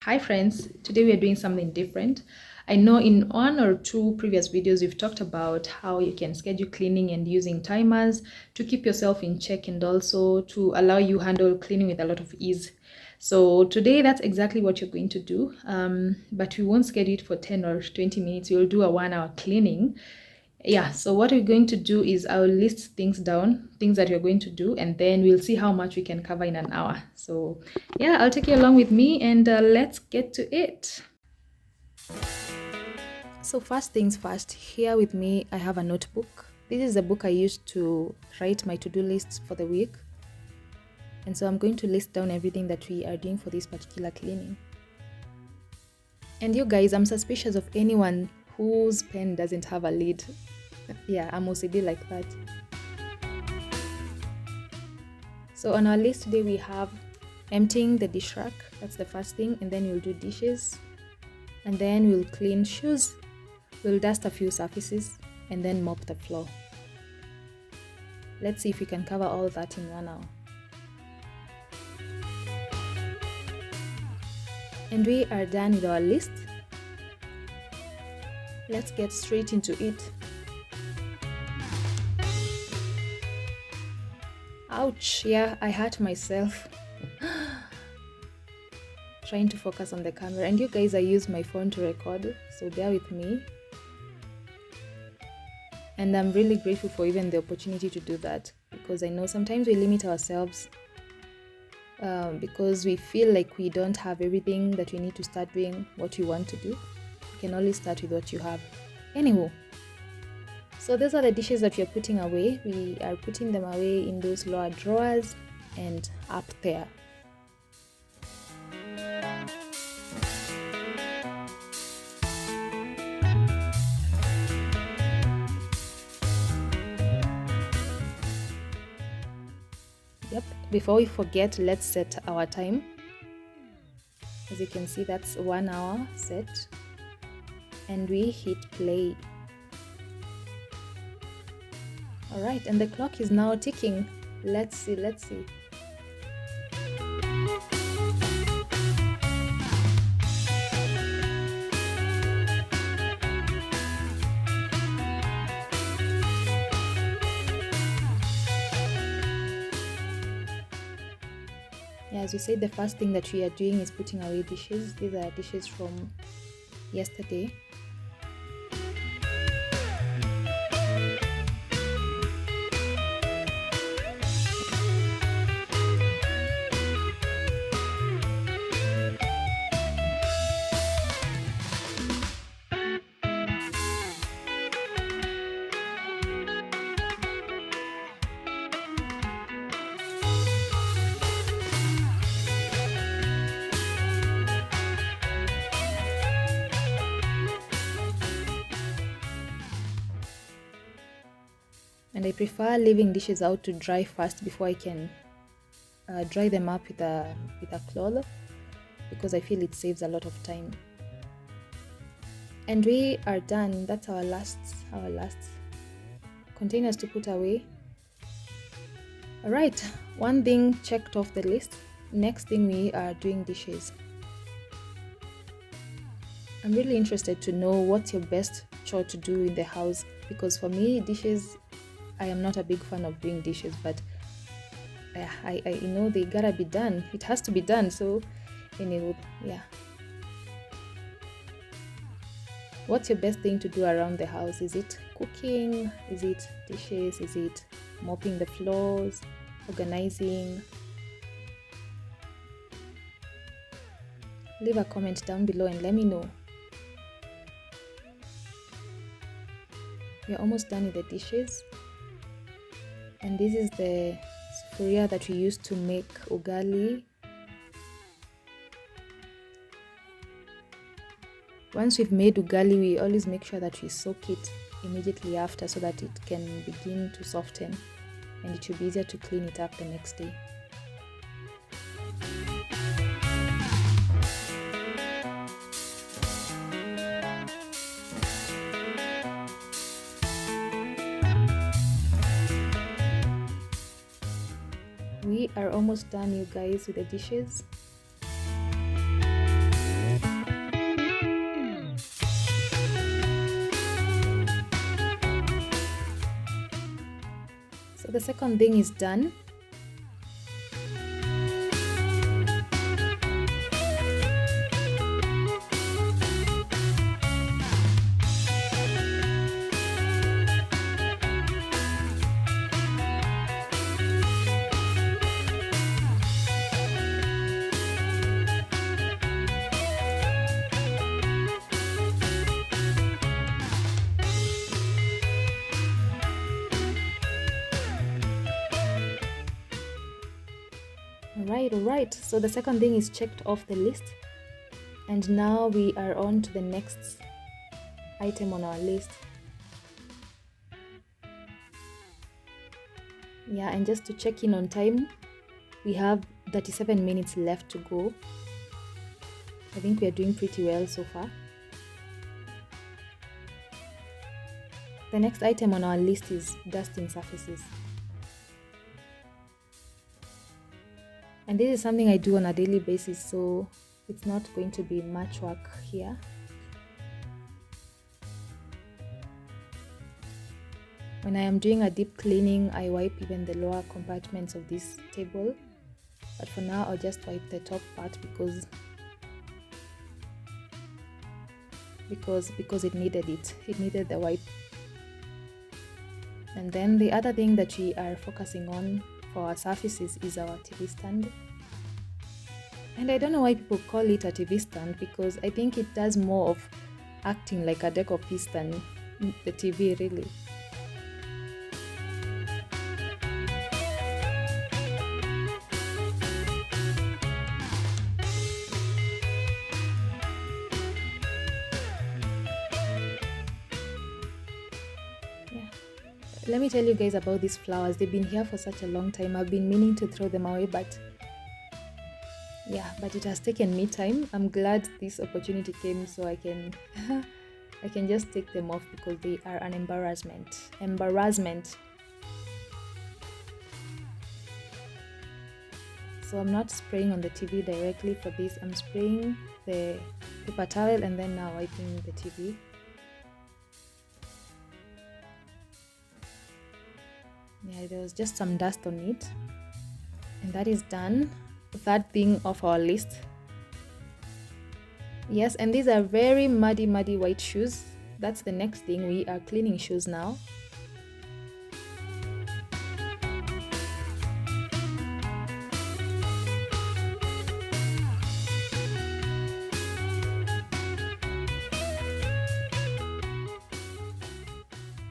Hi friends, today we are doing something different. I know in one or two previous videos we've talked about how you can schedule cleaning and using timers to keep yourself in check and also to allow you handle cleaning with a lot of ease. So today that's exactly what you're going to do, but we won't schedule it for 10 or 20 minutes. We'll do a 1 hour cleaning. Yeah, so what we're going to do is I'll list things down, things that you're going to do, and then we'll see how much we can cover in an hour. So yeah, I'll take you along with me and let's get to it. So first things first, here with me I have a notebook. This is the book I used to write my to-do lists for the week. And so I'm going to list down everything that we are doing for this particular cleaning. And you guys, I'm suspicious of anyone whose pen doesn't have a lid. Yeah, I'm OCD like that. So on our list today we have emptying the dish rack. That's the first thing, and then we'll do dishes, and then we'll clean shoes, we'll dust a few surfaces, and then mop the floor. Let's see if we can cover all that in 1 hour. And we are done with our list. Let's get straight into it. Ouch, yeah, I hurt myself trying to focus on the camera. And you guys, I use my phone to record, so bear with me. And I'm really grateful for even the opportunity to do that, because I know sometimes we limit ourselves because we feel like we don't have everything that we need to start doing what we want to do. You can only start with what you have. Anywho, so those are the dishes that we are putting away. We are putting them away in those lower drawers and up there. Yep, before we forget, let's set our time. As you can see, that's 1 hour set, and we hit play. All right, and the clock is now ticking. Let's see. Yeah, as we said, the first thing that we are doing is putting away dishes. These are dishes from yesterday. And I prefer leaving dishes out to dry first before I can dry them up with a cloth, because I feel it saves a lot of time. And we are done. That's our last containers to put away. All right, one thing checked off the list. Next thing, we are doing dishes. I'm really interested to know what's your best chore to do in the house, because for me, dishes, I am not a big fan of doing dishes, but I know they gotta be done. It has to be done. So anyway, yeah. What's your best thing to do around the house? Is it cooking? Is it dishes? Is it mopping the floors? Organizing? Leave a comment down below and let me know. We're almost done with the dishes. And this is the sufuria that we used to make ugali. Once we've made ugali, we always make sure that we soak it immediately after so that it can begin to soften, and it should be easier to clean it up the next day. We are almost done, you guys, with the dishes. the second thing is done. Alright, so the second thing is checked off the list, and now we are on to the next item on our list. Yeah, and just to check in on time, we have 37 minutes left to go. I think we are doing pretty well so far. The next item on our list is dusting surfaces. And this is something I do on a daily basis, so it's not going to be much work here. When I am doing a deep cleaning, I wipe even the lower compartments of this table. But for now, I'll just wipe the top part because it needed it. It needed the wipe. And then the other thing that we are focusing on for our surfaces is our TV stand. And I don't know why people call it a TV stand, because I think it does more of acting like a decor piece than the TV really. Let me tell you guys about these flowers. They've been here for such a long time. I've been meaning to throw them away, but it has taken me time. I'm glad this opportunity came so I can I can just take them off because they are an embarrassment. So I'm not spraying on the TV directly for this. I'm spraying the paper towel and then now wiping the TV. Yeah, there was just some dust on it, and that is done. The third thing off our list. Yes, and these are very muddy white shoes. That's the next thing. We are cleaning shoes now.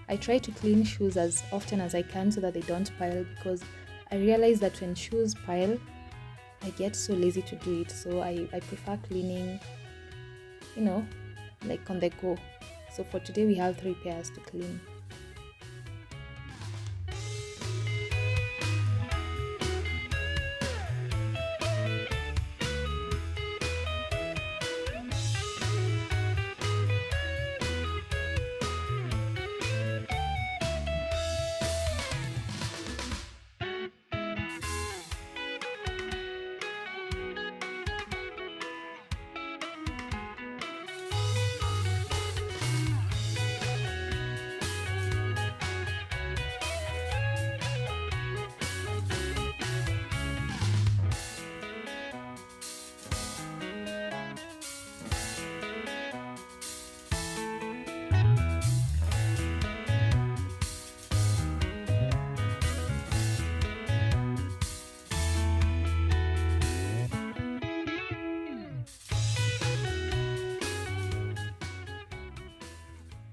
I try to clean shoes as often as I can so that they don't pile, because I realize that when shoes pile, I get so lazy to do it. So I prefer cleaning, like on the go. So for today we have 3 pairs to clean.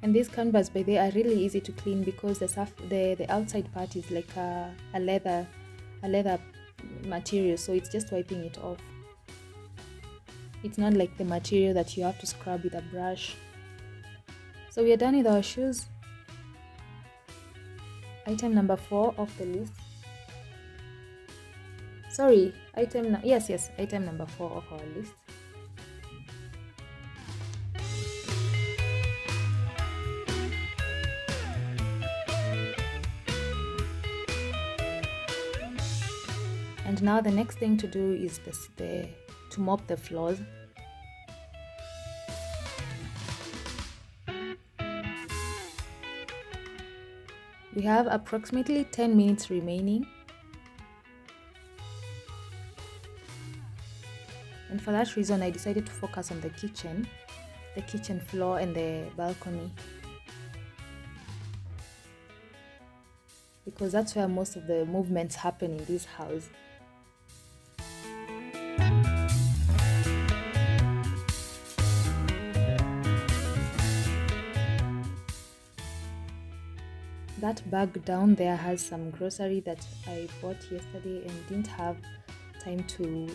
And these canvas, by the way, are really easy to clean because the outside part is like a leather material, so it's just wiping it off. It's not like the material that you have to scrub with a brush. So we are done with our shoes. Item number 4 off the list. Sorry, item number 4 of our list. And now the next thing to do is to mop the floors. We have approximately 10 minutes remaining. And for that reason, I decided to focus on the kitchen floor and the balcony, because that's where most of the movements happen in this house. That bag down there has some grocery that I bought yesterday and didn't have time to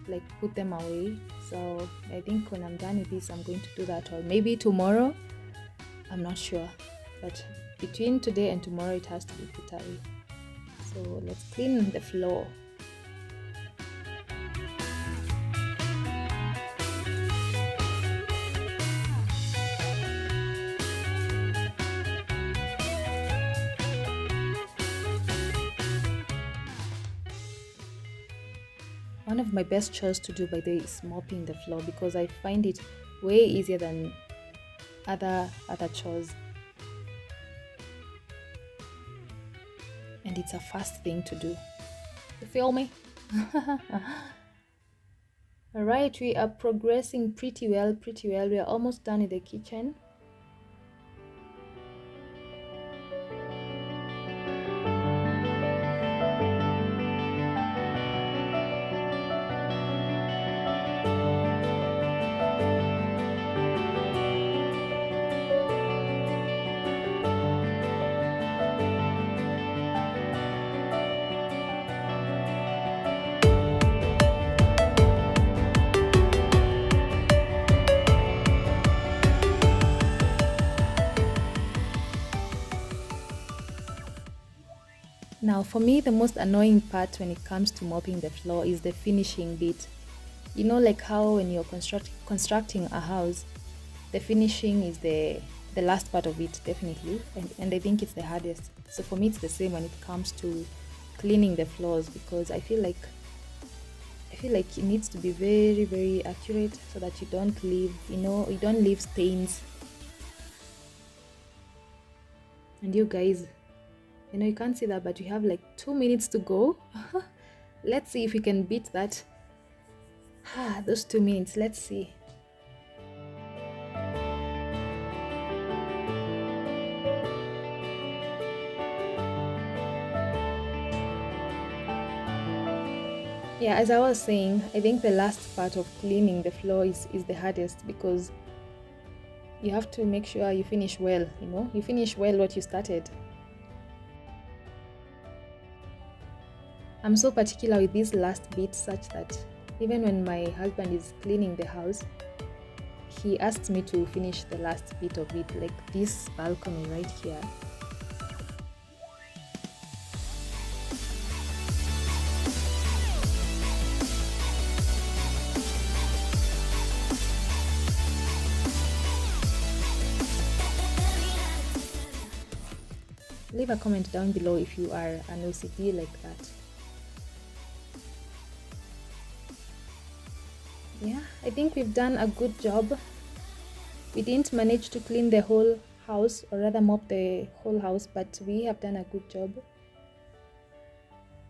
like put them away. So I think when I'm done with this, I'm going to do that, or maybe tomorrow. I'm not sure, but between today and tomorrow it has to be put away. So let's clean the floor. One of my best chores to do, by the way, is mopping the floor, because I find it way easier than other chores, and it's a fast thing to do. You feel me? Alright, we are progressing pretty well. We are almost done in the kitchen. Now for me, the most annoying part when it comes to mopping the floor is the finishing bit. You know, like how when you're constructing a house, the finishing is the last part of it, definitely, and I think it's the hardest. So for me, it's the same when it comes to cleaning the floors, because I feel like it needs to be very, very accurate so that you don't leave stains. And you guys, you can't see that, but we have like 2 minutes to go. Let's see if we can beat that. Those 2 minutes, let's see. Yeah, as I was saying, I think the last part of cleaning the floor is the hardest, because you have to make sure you finish well, you finish well what you started. I'm so particular with this last bit, such that even when my husband is cleaning the house, he asks me to finish the last bit of it, like this balcony right here. Leave a comment down below if you are an OCD like that. Yeah, I think we've done a good job. We didn't manage to clean the whole house, or rather mop the whole house, but we have done a good job.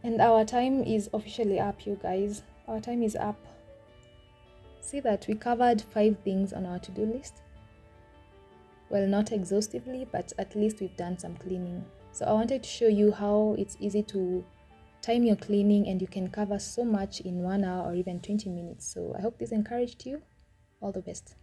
And our time is officially up, you guys. Our time is up. See that we covered 5 things on our to-do list. Well, not exhaustively, but at least we've done some cleaning. So I wanted to show you how it's easy to time your cleaning, and you can cover so much in 1 hour or even 20 minutes. So I hope this encouraged you. All the best.